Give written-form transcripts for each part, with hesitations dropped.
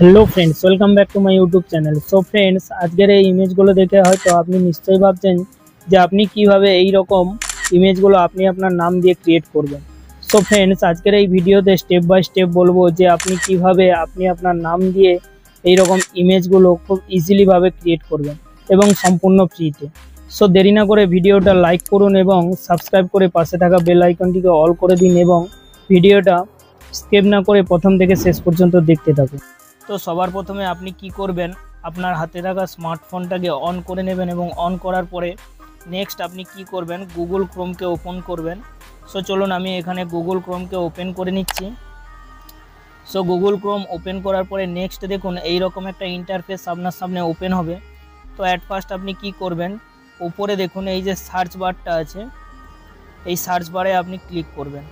Hello friends, welcome back to my YouTube channel. So friends, आजकेर এই ইমেজগুলো দেখে হয়তো আপনি নিশ্চয়ই ভাবছেন যে আপনি কিভাবে এই রকম ইমেজগুলো আপনি আপনার নাম দিয়ে ক্রিয়েট করবেন। সো ফ্রেন্ডস, আজকের এই ভিডিওতে স্টেপ বাই স্টেপ বলবো যে আপনি কিভাবে আপনি আপনার নাম দিয়ে এই রকম ইমেজগুলো খুব ইজিলি ভাবে ক্রিয়েট করবেন এবং সম্পূর্ণ ফ্রিতে। সো দেরি না করে ভিডিওটা লাইক করুন এবং সাবস্ক্রাইব করে পাশে থাকা বেল আইকনটিকে অল করে দিন এবং ভিডিওটা স্কিপ না করে প্রথম থেকে শেষ পর্যন্ত দেখতে থাকুন। তো সবার প্রথমে আপনি কি করবেন, আপনার হাতে থাকা স্মার্টফোনটাকে অন করে নেবেন এবং অন করার পরে নেক্সট আপনি কি করবেন, গুগল ক্রোমকে ওপেন করবেন। সো চলুন আমি এখানে গুগল ক্রোমকে ওপেন করে নিচ্ছি। সো গুগল ক্রোম ওপেন করার পরে নেক্সট দেখুন এই রকম একটা ইন্টারফেস আপনার সামনে ওপেন হবে। তো অ্যাট ফার্স্ট আপনি কি করবেন, উপরে দেখুন এই যে সার্চ বারটা আছে, এই সার্চ বারে আপনি ক্লিক করবেন।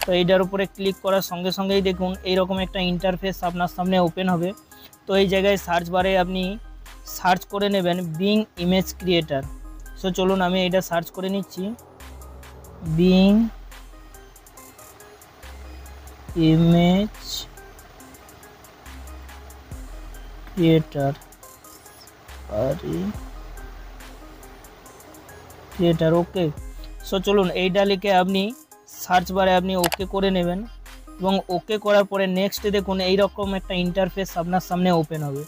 তো এইটার উপরে ক্লিক করার সঙ্গে সঙ্গেই দেখুন এইরকম একটা ইন্টারফেস আপনার সামনে ওপেন হবে। তো এই জায়গায় সার্চ বারে আপনি সার্চ করে নেবেন বিং ইমেজ ক্রিয়েটার। সো চলুন আমি এটা সার্চ করে নিচ্ছি, বিং ইমেজ ক্রিয়েটার ওকে। সো চলুন এইটা লিখে আপনি সার্চ বারে আপনি ওকে করে নেবেন এবং ওকে করার পরে নেক্সট দেখুন এই রকম একটা ইন্টারফেস আপনার সামনে ওপেন হবে।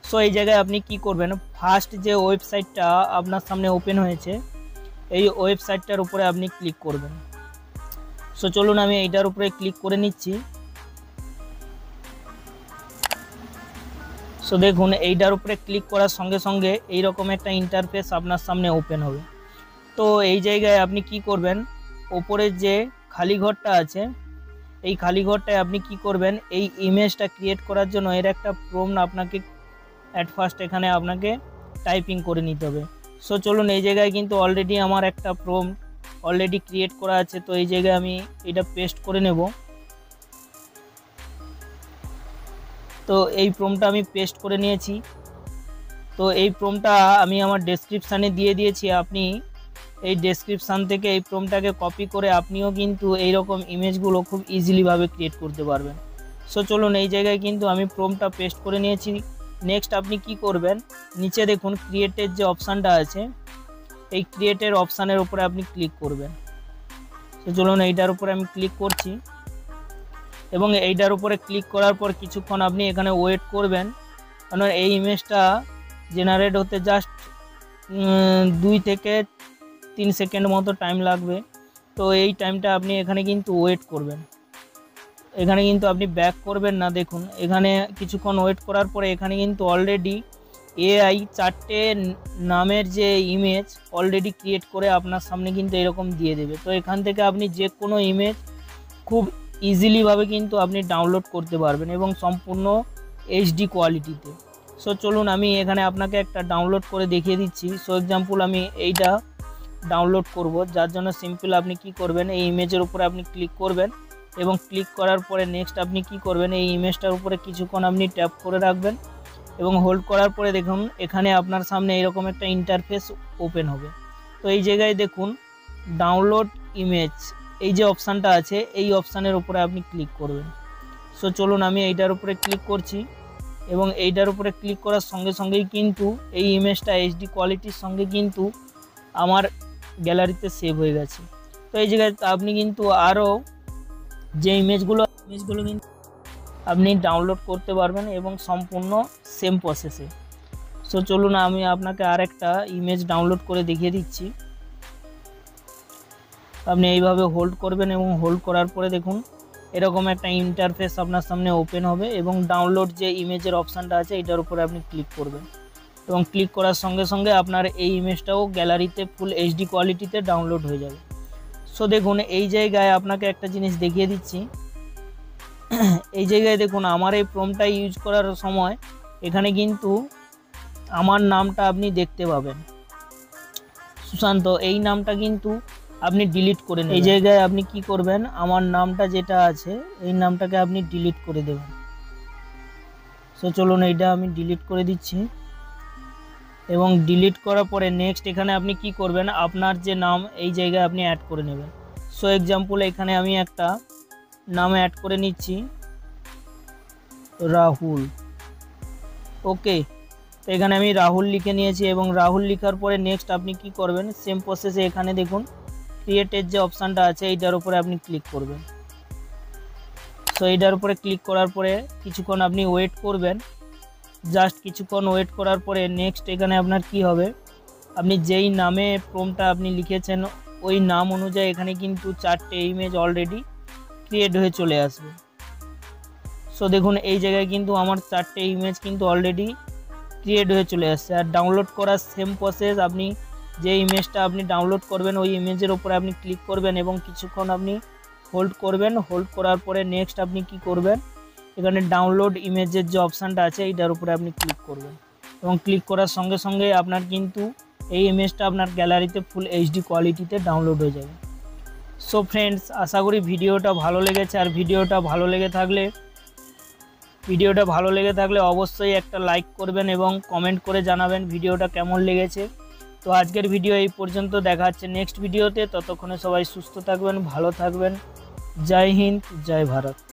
সো এই জায়গায় আপনি কি করবেন, ফার্স্ট যে ওয়েবসাইটটা আপনার সামনে ওপেন হয়েছে এই ওয়েবসাইটটার উপরে আপনি ক্লিক করবেন। সো চলুন আমি এইটার উপরে ক্লিক করে নিচ্ছি। সো দেখুন এইটার উপরে ক্লিক করার সঙ্গে সঙ্গে এই রকম একটা ইন্টারফেস আপনার সামনে ওপেন হবে। তো এই জায়গায় আপনি কি করবেন, ওপরে যে খালি ঘরটা আছে এই খালি ঘরটায় আপনি কি করবেন, এই ইমেজটা ক্রিয়েট করার জন্য এর একটা প্রম্পট আপনাকে অ্যাট ফার্স্ট এখানে আপনাকে টাইপিং করে নিতে হবে। সো চলুন এই জায়গায় কিন্তু অলরেডি আমার একটা প্রম্পট অলরেডি ক্রিয়েট করা আছে। তো এই জায়গায় আমি এটা পেস্ট করে নেব। তো এই প্রম্পটটা আমি পেস্ট করে নিয়েছি। তো এই প্রম্পটটা আমি আমার ডেসক্রিপশানে দিয়ে দিয়েছি, আপনি এই ডেসক্রিপশান থেকে এই প্রম্পটটাকে কপি করে আপনিও কিন্তু এই রকম ইমেজগুলো খুব ইজিলি ভাবে ক্রিয়েট করতে পারবেন। সো চলুন এই জায়গায় কিন্তু আমি প্রম্পটটা পেস্ট করে নিয়েছি। নেক্সট আপনি কি করবেন, নিচে দেখুন ক্রিয়েটের যে অপশানটা আছে এই ক্রিয়েটের অপশানের উপরে আপনি ক্লিক করবেন। তো চলুন এইটার উপরে আমি ক্লিক করছি এবং এইটার উপরে ক্লিক করার পর কিছুক্ষণ আপনি এখানে ওয়েট করবেন, কারণ এই ইমেজটা জেনারেট হতে জাস্ট 2 থেকে 3 সেকেন্ড মতো টাইম লাগবে। তো এই টাইমটা আপনি এখানে কিন্তু ওয়েট করবেন, এখানে কিন্তু আপনি ব্যাক করবেন না। দেখুন এখানে কিছুক্ষণ ওয়েট করার পরে এখানে কিন্তু অলরেডি এআই 4টে নামের যে ইমেজ অলরেডি ক্রিয়েট করে আপনার সামনে কিন্তু এরকম দিয়ে দেবে। তো এখান থেকে আপনি যে কোনো ইমেজ খুব ইজিলি ভাবে কিন্তু আপনি ডাউনলোড করতে পারবেন এবং সম্পূর্ণ এইচডি কোয়ালিটিতে। সো চলুন আমি এখানে আপনাকে একটা ডাউনলোড করে দেখিয়ে দিচ্ছি। সো এক্সাম্পল আমি এইটা ডাউনলোড করব, যার জন্য সিম্পল আপনি কি করবেন, এই ইমেজের উপরে আপনি ক্লিক করবেন এবং ক্লিক করার পরে নেক্সট আপনি কি করবেন, এই ইমেজটার উপরে কিছুক্ষণ আপনি ট্যাপ করে রাখবেন এবং হোল্ড করার পরে দেখুন এখানে আপনার সামনে এরকম একটা ইন্টারফেস ওপেন হবে। তো এই জায়গায় দেখুন ডাউনলোড ইমেজ এই যে অপশানটা আছে এই অপশানের উপরে আপনি ক্লিক করবেন। সো চলুন আমি এইটার উপরে ক্লিক করছি এবং এইটার উপরে ক্লিক করার সঙ্গে সঙ্গেই কিন্তু এই ইমেজটা এইচডি কোয়ালিটির সঙ্গে কিন্তু আমার গ্যালারিতে সেভ হয়ে গেছে। তো এই জায়গায় আপনি কিন্তু আরও যে ইমেজগুলো কিন্তু আপনি ডাউনলোড করতে পারবেন এবং সম্পূর্ণ সেম প্রসেসে। সো চলুন আমি আপনাকে আরেকটা ইমেজ ডাউনলোড করে দেখিয়ে দিচ্ছি। আপনি এইভাবে হোল্ড করবেন এবং হোল্ড করার পরে দেখুন এরকম একটা ইন্টারফেস আপনার সামনে ওপেন হবে এবং ডাউনলোড যে ইমেজের অপশানটা আছে এটার উপরে আপনি ক্লিক করবেন এবং ক্লিক করার সঙ্গে সঙ্গে আপনার এই ইমেজটাও গ্যালারিতে ফুল এইচডি কোয়ালিটিতে ডাউনলোড হয়ে যাবে। সো দেখুন এই জায়গায় আপনাকে একটা জিনিস দেখিয়ে দিচ্ছি, এই জায়গায় দেখুন আমার এই প্রম্পটটা ইউজ করার সময় এখানে কিন্তু আমার নামটা আপনি দেখতে পাবেন, সুশান্ত। এই নামটা কিন্তু আপনি ডিলিট করে নেবেন। এই জায়গায় আপনি কি করবেন, আমার নামটা যেটা আছে এই নামটাকে আপনি ডিলিট করে দেবেন। সো চলুন এইটা আমি ডিলিট করে দিচ্ছি এবং ডিলিট করার পরে নেক্সট এখানে আপনি কি করবেন, আপনার যে নাম এই জায়গায় আপনি অ্যাড করে নেবেন। সো এক্সাম্পল এখানে আমি একটা নাম অ্যাড করে নিচ্ছি। রাহুল। ওকে, তো এখানে আমি রাহুল লিখে নিয়েছি এবং রাহুল লেখার পরে নেক্সট আপনি কি করবেন, সেম প্রসেসে এখানে দেখুন ক্রিয়েটের যে অপশানটা আছে এইটার উপরে আপনি ক্লিক করবেন। সো এইটার উপরে ক্লিক করার পরে কিছুক্ষণ আপনি ওয়েট করবেন। জাস্ট কিছুক্ষণ ওয়েট করার পরে নেক্সট এখানে আপনার কি হবে, আপনি যেই নামে প্রম্পটটা আপনি লিখেছেন ওই নাম অনুযায়ী এখানে কিন্তু 4টে ইমেজ অলরেডি ক্রিয়েট হয়ে চলে আসবে। সো দেখুন এই জায়গায় কিন্তু আমার 4টে ইমেজ কিন্তু অলরেডি ক্রিয়েট হয়ে চলে আসছে। আর ডাউনলোড করার সেম প্রসেস, আপনি যে ইমেজটা আপনি ডাউনলোড করবেন ওই ইমেজের উপরে আপনি ক্লিক করবেন এবং কিছুক্ষণ আপনি হোল্ড করবেন। হোল্ড করার পরে নেক্সট আপনি কি করবেন, এখানে ডাউনলোড ইমেজের যে অপশানটা আছে এইটার উপরে আপনি ক্লিক করবেন এবং ক্লিক করার সঙ্গে সঙ্গে আপনার কিন্তু এই ইমেজটা আপনার গ্যালারিতে ফুল এইচডি কোয়ালিটিতে ডাউনলোড হয়ে যাবে। সো ফ্রেন্ডস, আশা করি ভিডিওটা ভালো লেগেছে। আর ভিডিওটা ভালো লেগে থাকলে অবশ্যই একটা লাইক করবেন এবং কমেন্ট করে জানাবেন ভিডিওটা কেমন লেগেছে। তো আজকের ভিডিও এই পর্যন্ত, দেখা হচ্ছে নেক্সট ভিডিওতে। ততক্ষণে সবাই সুস্থ থাকবেন, ভালো থাকবেন। জয় হিন্দ, জয় ভারত।